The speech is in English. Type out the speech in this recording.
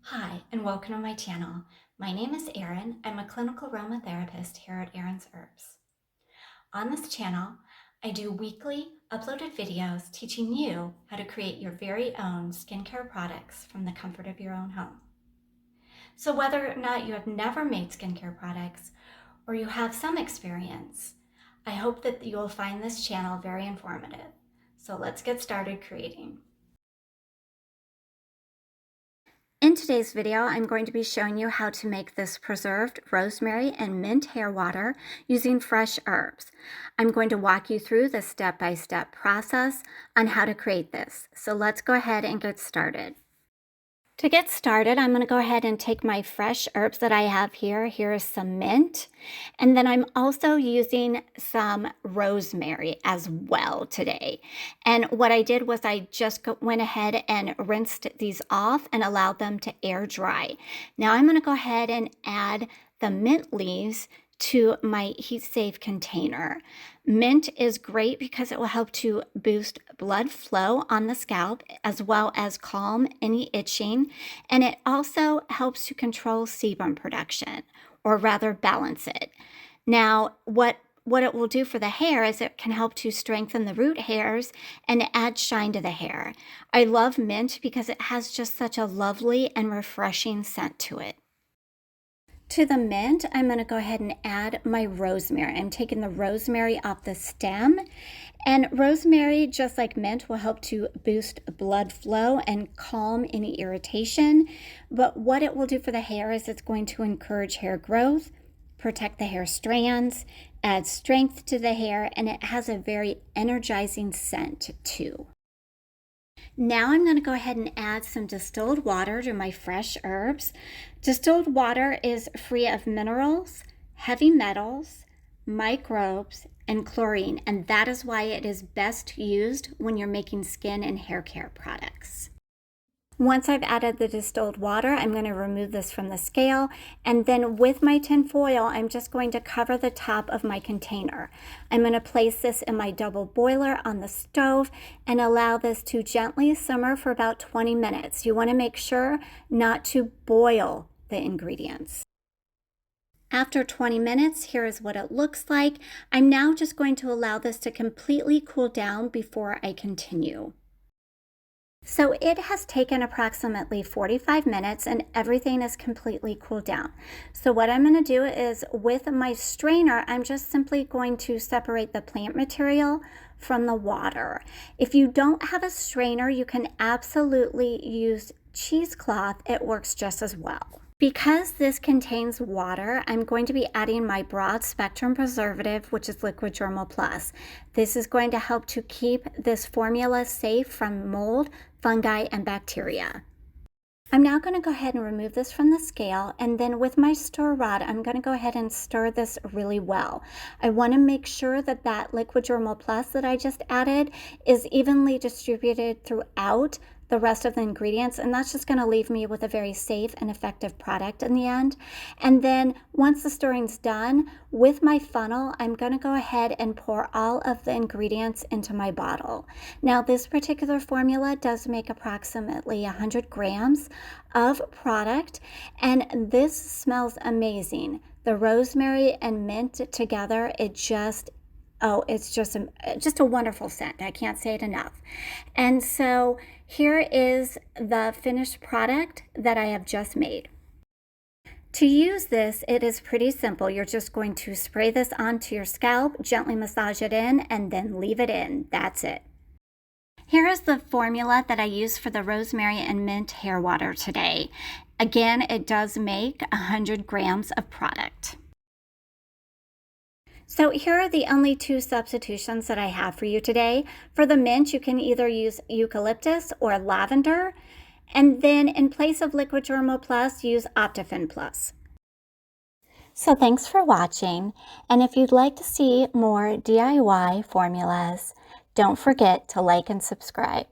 Hi, and welcome to my channel. My name is Erin. I'm a clinical aromatherapist here at Erin's Herbs. On this channel, I do weekly uploaded videos teaching you how to create your very own skincare products from the comfort of your own home. So whether or not you have never made skincare products or you have some experience, I hope that you will find this channel very informative. So let's get started creating. In today's video, I'm going to be showing you how to make this preserved rosemary and mint hair water using fresh herbs. I'm going to walk you through the step-by-step process on how to create this. So let's go ahead and get started. To get started, I'm going to go ahead and take my fresh herbs that I have here. Here is some mint, and then I'm also using some rosemary as well today. And what I did was I just went ahead and rinsed these off and allowed them to air dry. Now I'm going to go ahead and add the mint leaves to my heat-safe container. Mint is great because it will help to boost blood flow on the scalp as well as calm any itching, and it also helps to control sebum production, or rather balance it. Now, what it will do for the hair is it can help to strengthen the root hairs and add shine to the hair. I love mint because it has just such a lovely and refreshing scent to it. To the mint, I'm going to go ahead and add my rosemary. I'm taking the rosemary off the stem, and rosemary, just like mint, will help to boost blood flow and calm any irritation. But what it will do for the hair is it's going to encourage hair growth, protect the hair strands, add strength to the hair, and it has a very energizing scent too. Now I'm going to go ahead and add some distilled water to my fresh herbs. Distilled water is free of minerals, heavy metals, microbes, and chlorine, and that is why it is best used when you're making skin and hair care products. Once I've added the distilled water, I'm going to remove this from the scale, and then with my tin foil, I'm just going to cover the top of my container. I'm going to place this in my double boiler on the stove and allow this to gently simmer for about 20 minutes. You want to make sure not to boil the ingredients. After 20 minutes, here is what it looks like. I'm now just going to allow this to completely cool down before I continue. So it has taken approximately 45 minutes and everything is completely cooled down. So what I'm going to do is with my strainer, I'm just simply going to separate the plant material from the water. If you don't have a strainer, you can absolutely use cheesecloth. It works just as well. Because this contains water, I'm going to be adding my broad spectrum preservative, which is Liquid Germal Plus. This is going to help to keep this formula safe from mold, fungi, and bacteria. I'm now going to go ahead and remove this from the scale, and then with my stir rod, I'm going to go ahead and stir this really well. I want to make sure that that Liquid Germal Plus that I just added is evenly distributed throughout the rest of the ingredients, and that's just going to leave me with a very safe and effective product in the end. And then once the stirring's done, with my funnel, I'm going to go ahead and pour all of the ingredients into my bottle. Now, this particular formula does make approximately 100 grams of product, and this smells amazing. The rosemary and mint together, it's just a wonderful scent. I can't say it enough. And so here is the finished product that I have just made. To use this, it is pretty simple. You're just going to spray this onto your scalp, gently massage it in, and then leave it in. That's it. Here is the formula that I used for the rosemary and mint hair water today. Again, it does make 100 grams of product. So here are the only two substitutions that I have for you today. For the mint, you can either use eucalyptus or lavender. And then in place of Liquid Germal Plus, use Optifin Plus. So thanks for watching. And if you'd like to see more DIY formulas, don't forget to like and subscribe.